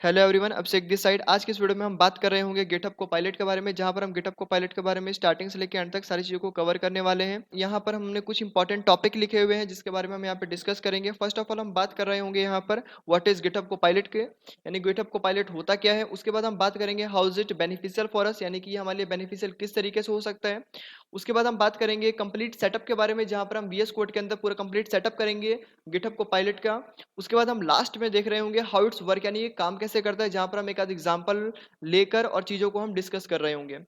Hello everyone, Abhishek this side. आज की इस वीडियो में हम बात कर रहे होंगे गिटहब कोपायलट के बारे में, जहां पर हम गिटहब कोपायलट के बारे में स्टार्टिंग से लेकर अंत तक सारी चीज़ों को कवर करने वाले हैं। यहां पर हमने कुछ इंपॉर्टेंट टॉपिक लिखे हुए हैं जिसके बारे में हम यहां पे डिस्कस करेंगे। फर्स्ट ऑफ ऑल हम बात कर रहे होंगे यहां पर व्हाट इज गिटहब कोपायलट के, यानी गिटहब कोपायलट होता क्या है। उसके बाद हम बात करेंगे how is it beneficial for us, यानी कि ये हमारे लिए बेनिफिशियल किस तरीके से हो सकता है। उसके बाद हम बात करेंगे कंप्लीट सेटअप के बारे में, जहां पर हम वीएस कोड के अंदर पूरा कंप्लीट सेटअप करेंगे गिटहब कोपायलट का। उसके बाद हम लास्ट में देख रहे होंगे हाउ इट्स वर्क, यानी ये काम कैसे करता है, जहां पर हम एक आध एग्जांपल लेकर और चीजों को हम डिस्कस कर रहे होंगे।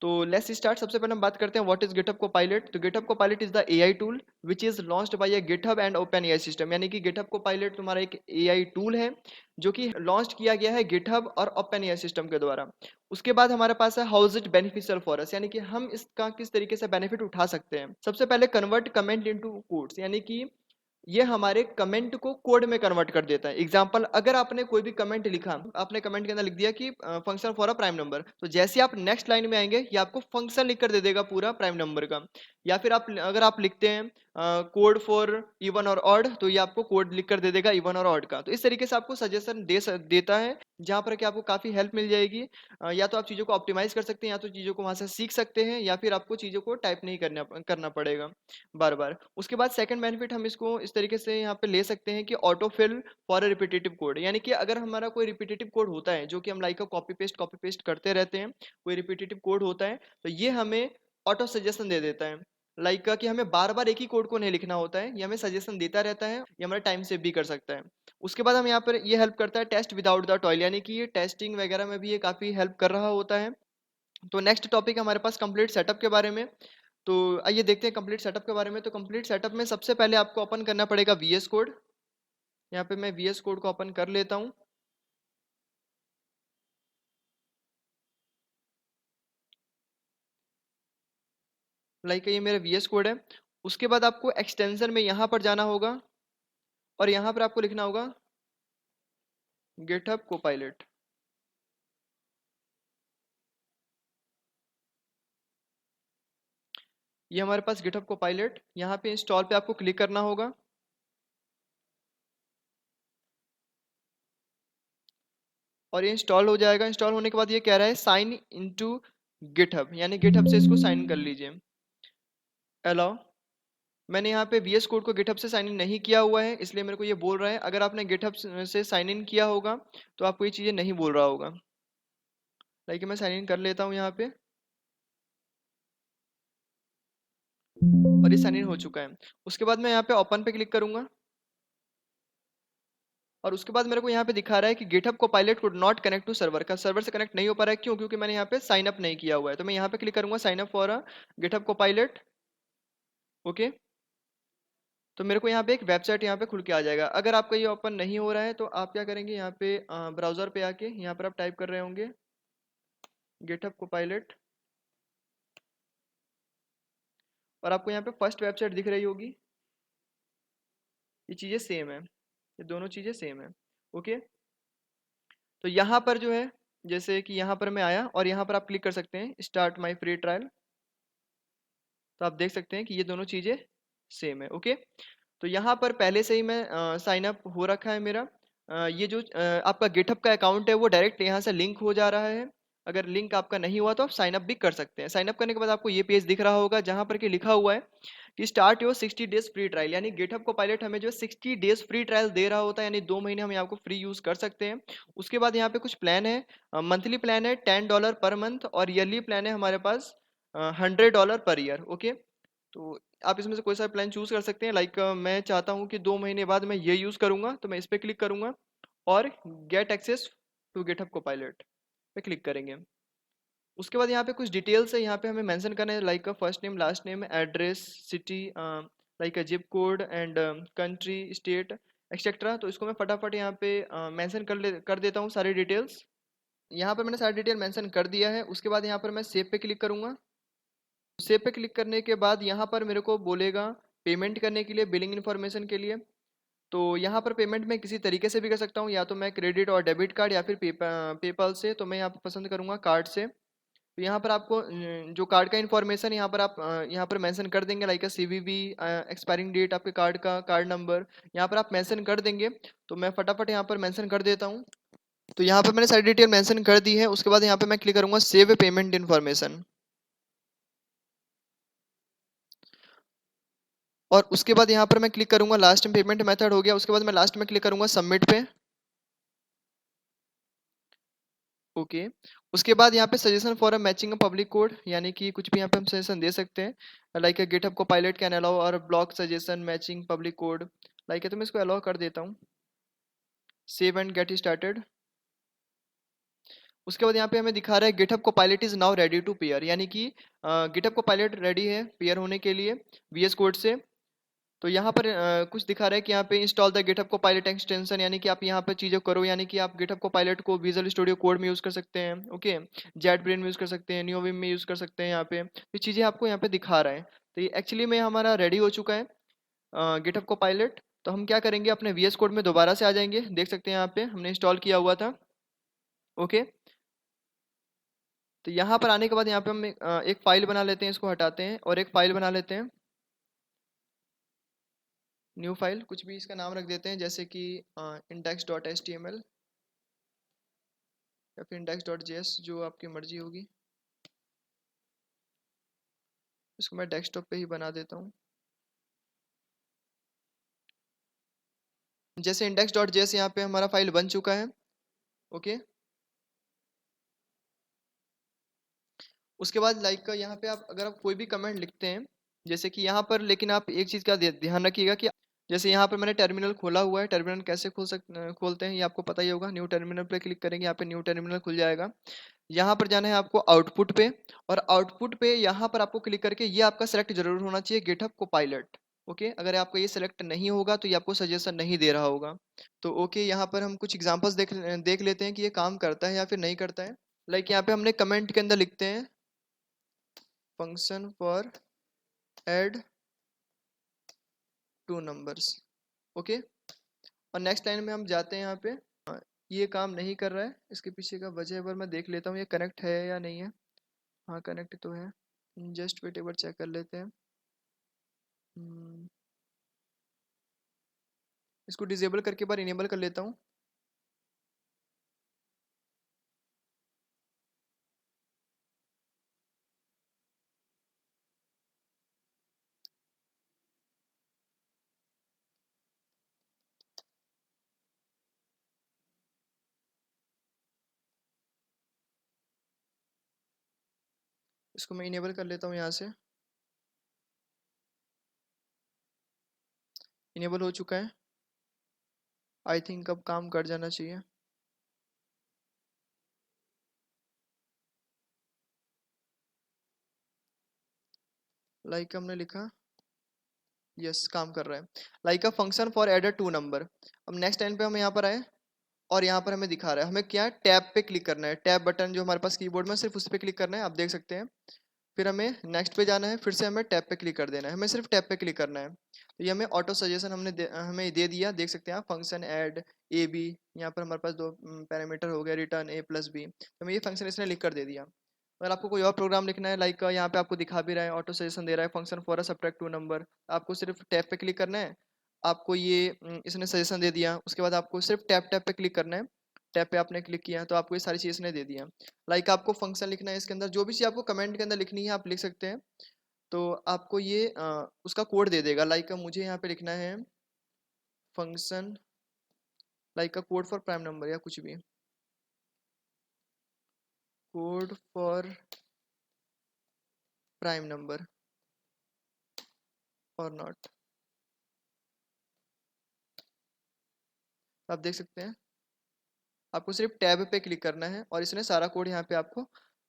तो लेट्स स्टार्ट। सबसे पहले हम बात करते हैं व्हाट इज गिटहब कोपायलट। तो GitHub Copilot is the AI tool which is launched by a GitHub and open AI system, यानी कि गिटहब कोपायलट तुम्हारा एक एआई टूल है जो कि लॉन्च किया गया है गिटहब और ओपन एआई सिस्टम के द्वारा। उसके बाद हमारे पास है how is it beneficial for us, यानी कि हम इसका किस तरीके से बेनिफिट उठा सकते हैं। सबसे पहले कन्वर्ट कमेंट इनटू कोड्स, यानी कि ये हमारे कमेंट को कोड में कन्वर्ट कर देता है। एग्जाम्पल, अगर आपने कोई भी कमेंट लिखा, आपने कमेंट के अंदर लिख दिया कि function for a prime number, तो जैसे आप नेक्स्ट लाइन में आएंगे ये आपको फंक्शन लिख कर दे देगा पूरा प्राइम नंबर का। या फिर आप अगर आप लिखते हैं कोड फॉर इवन और ऑड, तो ये आपको कोड लिख कर दे देगा इवन और ऑड का। तो इस तरीके से आपको सजेशन देता है, जहां पर कि आपको काफी हेल्प मिल जाएगी। या तो आप चीजों को ऑप्टिमाइज कर सकते हैं, या तो चीजों को वहां से सीख सकते हैं, या फिर आपको चीजों को टाइप नहीं करना पड़ेगा बार बार। उसके बाद सेकंड बेनिफिट हम इसको इस तरीके से यहाँ पे ले सकते हैं कि auto fill for a repetitive code, यानी कि अगर हमारा कोई रिपीटेटिव कोड होता है जो कि हम लाइक कॉपी पेस्ट करते रहते हैं, कोई रिपीटेटिव कोड होता है, तो ये हमें ऑटो सजेशन दे देता है। लाइक कि हमें बार बार एक ही कोड को नहीं लिखना होता है, ये हमें सजेशन देता रहता है, ये हमारा टाइम सेव भी कर सकता है। उसके बाद हम यहाँ पर ये हेल्प करता है टेस्ट विदाउट द टॉयल, यानी कि ये टेस्टिंग वगैरह में भी ये काफी हेल्प कर रहा होता है। तो नेक्स्ट टॉपिक हमारे पास कंप्लीट सेटअप के बारे में। तो आइए देखते हैं कंप्लीट सेटअप के बारे में। तो कंप्लीट सेटअप में सबसे पहले आपको ओपन करना पड़ेगा वीएस कोड। यहाँ पे मैं वीएस कोड को ओपन कर लेता हूँ। लाइक ये मेरा वीएस कोड है। उसके बाद आपको एक्सटेंशन में यहाँ पर जाना होगा और यहाँ पर आपको लिखना होगा गिटहब कोपायलट। ये हमारे पास गिटहब कोपायलट, यहाँ पे इंस्टॉल पे आपको क्लिक करना होगा। और ये इंस्टॉल हो जाएगा। इंस्टॉल होने के बाद ये कह रहा है साइन इनटू गिटहब, यानी गिटहब से इसको साइन कर लीजिए। अलाउ। मैंने यहाँ पे वीएस कोड को गिटहब से साइन इन नहीं किया हुआ है, इसलिए मेरे को ये बोल रहा है। अगर आपने गिटहब से साइन इन किया होगा तो आपको ये चीज़ें नहीं बोल रहा होगा। लाइक मैं साइन इन कर लेता हूँ यहाँ पे, और ये साइन इन हो चुका है। उसके बाद मैं यहाँ पे ओपन पे क्लिक करूंगा, और उसके बाद मेरे को यहाँ पे दिखा रहा है कि GitHub Copilot could not connect to server, का सर्वर से कनेक्ट नहीं हो पा रहा है। क्यों? क्योंकि मैंने यहाँ पे साइन अप नहीं किया हुआ है। तो मैं यहाँ पे क्लिक करूंगा sign up for a GitHub Copilot. Okay. तो मेरे को यहाँ पे एक वेबसाइट यहाँ पे खुल के आ जाएगा। अगर आपका ये ओपन नहीं हो रहा है तो आप क्या करेंगे, यहाँ पे ब्राउजर पे आके यहाँ पर आप टाइप कर रहे होंगे गिटहब को पायलट, और आपको यहाँ पे फर्स्ट वेबसाइट दिख रही होगी। ये चीज़ें सेम है, ये दोनों चीज़ें सेम है। ओके। तो यहाँ पर जो है, जैसे कि यहाँ पर मैं आया और यहाँ पर आप क्लिक कर सकते हैं स्टार्ट माई फ्री ट्रायल। तो आप देख सकते हैं कि ये दोनों चीज़ें सेम है। ओके। तो यहाँ पर पहले से ही मैं साइन अप हो रखा है मेरा। ये जो आपका गिटहब का अकाउंट है वो डायरेक्ट यहाँ से लिंक हो जा रहा है। अगर लिंक आपका नहीं हुआ तो आप साइन अप भी कर सकते हैं। साइन अप करने के बाद आपको ये पेज दिख रहा होगा जहाँ पर कि लिखा हुआ है कि start your 60 days free trial, यानी गिटहब को पायलट हमें जो 60 डेज फ्री ट्रायल दे रहा होता है, यानी 2 महीने हम यहाँ को फ्री यूज कर सकते हैं। उसके बाद यहाँ पे कुछ प्लान है। मंथली प्लान है $10 पर मंथ, और ईयरली प्लान है हमारे पास $100 पर ईयर। ओके। तो आप इसमें से कोई सा प्लान चूज कर सकते हैं। लाइक मैं चाहता हूँ कि 2 महीने बाद मैं ये यूज करूंगा, तो मैं इस पर क्लिक करूंगा और गेट एक्सेस टू गिटहब को पायलट पे क्लिक करेंगे। उसके बाद यहाँ पे कुछ डिटेल्स है, यहाँ पे हमें मेंशन करना है, like first name, last name, address, city, like zip code and country, state, etcetera. तो इसको मैं फटाफट यहाँ पे मेंशन कर देता हूँ सारी डिटेल्स। यहाँ पर मैंने सारी डिटेल मेंशन कर दिया है। उसके बाद यहाँ पर मैं सेव पे क्लिक करूंगा। सेव पे क्लिक करने के बाद यहाँ पर मेरे को बोलेगा पेमेंट करने के लिए, बिलिंग इन्फॉर्मेशन के लिए। तो यहाँ पर पेमेंट मैं किसी तरीके से भी कर सकता हूँ, या तो मैं क्रेडिट और डेबिट कार्ड, या फिर पेपल से। तो मैं यहाँ पर पसंद करूँगा कार्ड से। तो यहाँ पर आपको जो कार्ड का इन्फॉर्मेशन यहाँ पर आप यहाँ पर मेंशन कर देंगे, लाइक सीवीवी, एक्सपायरिंग डेट आपके कार्ड का, कार्ड नंबर यहाँ पर आप मेंशन कर देंगे। तो मैं फटाफट यहाँ पर मेंशन कर देता हूँ। तो यहाँ पे मैंने सारी डिटेल मेंशन कर दी है। उसके बाद यहाँ पे मैं क्लिक करूंगा सेव पेमेंट इन्फॉर्मेशन, और उसके बाद यहाँ पर मैं क्लिक करूंगा लास्ट में पेमेंट मेथड हो गया। उसके बाद मैं लास्ट में क्लिक करूंगा सबमिट पे। ओके, उसके बाद यहाँ पे suggestion for a matching a public code, यानी कि कुछ भी यहाँ पे हम सजेशन दे सकते हैं, like GitHub Copilot can allow or block suggestion matching public code, like तो मैं इसको अलाउ कर देता हूँ। Save and get started. उसके बाद यहाँ पे हमें दिखा रहा है GitHub Copilot is now ready to pair, यानी कि गिटहब कोपायलट रेडी है पेयर होने के लिए वीएस कोड से। तो यहाँ पर कुछ दिखा रहा है कि यहाँ पे install the GitHub Copilot extension, यानी कि आप यहाँ पर चीज़ें करो, यानी कि आप गिटहब कोपायलट को विजुअल स्टूडियो कोड में यूज़ कर सकते हैं। ओके, जेट ब्रेन में यूज़ कर सकते हैं, नियोविम में यूज़ कर सकते हैं। यहाँ पे ये चीज़ें आपको यहाँ पे दिखा रहा है। तो ये एक्चुअली में हमारा रेडी हो चुका है गिटहब कोपायलट। तो हम क्या करेंगे, अपने वीएस कोड में दोबारा से आ जाएंगे। देख सकते हैं यहाँ पे हमने इंस्टॉल किया हुआ था। ओके, तो यहाँ पर आने के बाद यहाँ पे हम एक फाइल बना लेते हैं, इसको हटाते हैं और एक फाइल बना लेते हैं, न्यू फाइल, कुछ भी इसका नाम रख देते हैं, जैसे कि index.html या फिर index.js, जो आपकी मर्जी होगी। इसको मैं डेस्कटॉप पे ही बना देता हूँ। जैसे index.js यहाँ पे हमारा फाइल बन चुका है। ओके, उसके बाद लाइक का यहाँ पे आप अगर आप कोई भी कमेंट लिखते हैं, जैसे कि यहाँ पर, लेकिन आप एक चीज़ का ध्यान रखिएगा कि जैसे यहाँ पर मैंने टर्मिनल खोला हुआ है, टर्मिनल कैसे खोलते हैं ये आपको पता ही होगा। न्यू टर्मिनल पे क्लिक करेंगे, यहाँ पे न्यू टर्मिनल खुल जाएगा। यहाँ पर जाना है आपको आउटपुट पे, और आउटपुट पे यहाँ पर आपको क्लिक करके ये आपका सेलेक्ट जरूर होना चाहिए गिटहब कोपायलट। ओके, अगर आपका ये सेलेक्ट नहीं होगा तो ये आपको सजेशन नहीं दे रहा होगा। तो ओके, यहाँ पर हम कुछ एग्जांपल्स देख लेते हैं कि ये काम करता है या फिर नहीं करता है। लाइक यहाँ पे हमने कमेंट के अंदर लिखते हैं function for add two numbers. Okay, और नेक्स्ट लाइन में हम जाते हैं यहाँ पे। हाँ, ये काम नहीं कर रहा है, इसके पीछे का वजह एक बार मैं देख लेता हूँ, ये कनेक्ट है या नहीं है। हाँ, कनेक्ट तो है। जस्ट वेट, एक बार चेक कर लेते हैं। हम्म, इसको डिजेबल करके बार इनेबल कर लेता हूँ। इसको मैं इनेबल कर लेता हूँ यहाँ से। इनेबल हो चुका है। आई थिंक अब काम कर जाना चाहिए। लाइक हमने लिखा, यस काम कर रहा है। Like a function for adder two number. अब नेक्स्ट लाइन पे हम यहाँ पर आए, और यहाँ पर हमें दिखा रहा है हमें क्या है, टैब पे क्लिक करना है। टैब बटन जो हमारे पास कीबोर्ड में, सिर्फ उस पर क्लिक करना है, आप देख सकते हैं। फिर हमें नेक्स्ट पे जाना है, फिर से हमें टैब पे क्लिक कर देना है, हमें सिर्फ टैब पे क्लिक करना है। तो ये हमें ऑटो सजेशन हमें दे दिया, देख सकते हैं आप, फंक्शन ऐड ए बी। यहाँ पर हमारे पास दो पैरामीटर हो गया, रिटर्न ए प्लस बी। तो हमें ये फंक्शन इसने लिख कर दे दिया। अगर आपको कोई और प्रोग्राम लिखना है, लाइक यहाँ पे आपको दिखा भी रहा है, ऑटो सजेशन दे रहा है function for a subtract to number, आपको सिर्फ टैब पे क्लिक करना है। आपको ये इसने सजेशन दे दिया, उसके बाद आपको सिर्फ टैब टैब पे क्लिक करना है। टैब पे आपने क्लिक किया तो आपको ये सारी चीज़ इसने दे दिया। लाइक आपको फंक्शन लिखना है, इसके अंदर जो भी चीज़ आपको कमेंट के अंदर लिखनी है आप लिख सकते हैं। तो आपको ये उसका कोड दे देगा। लाइक मुझे यहाँ पे लिखना है फंक्शन, लाइक का कोड फॉर प्राइम नंबर या कुछ भी, कोड फॉर प्राइम नंबर और नॉट। आप देख सकते हैं, आपको सिर्फ टैब पे क्लिक करना है और इसने सारा कोड यहाँ पे आपको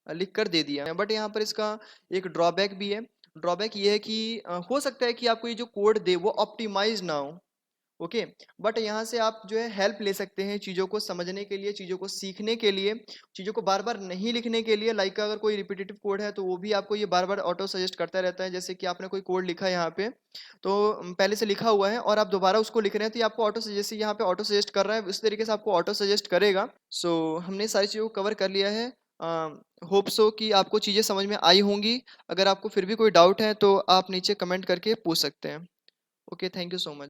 लिख कर दे दिया है। बट यहाँ पर इसका एक ड्रॉबैक भी है। ड्रॉबैक ये है कि हो सकता है कि आपको ये जो कोड दे वो ऑप्टिमाइज ना हो। ओके, बट यहाँ से आप जो है हेल्प ले सकते हैं चीज़ों को समझने के लिए, चीज़ों को सीखने के लिए, चीज़ों को बार बार नहीं लिखने के लिए। लाइक अगर कोई रिपीटेटिव कोड है तो वो भी आपको ये बार बार ऑटो सजेस्ट करता रहता है। जैसे कि आपने कोई कोड लिखा है यहाँ पे, तो पहले से लिखा हुआ है और आप दोबारा उसको लिख रहे हैं, तो ये आपको ऑटो सजेस्ट, यहाँ पे ऑटो सजेस्ट कर रहा है, उस तरीके से आपको ऑटो सजेस्ट करेगा। सो हमने सारी चीज़ों को कवर कर लिया है। होप सो कि आपको चीज़ें समझ में आई होंगी। अगर आपको फिर भी कोई डाउट है तो आप नीचे कमेंट करके पूछ सकते हैं। Okay, thank you so much.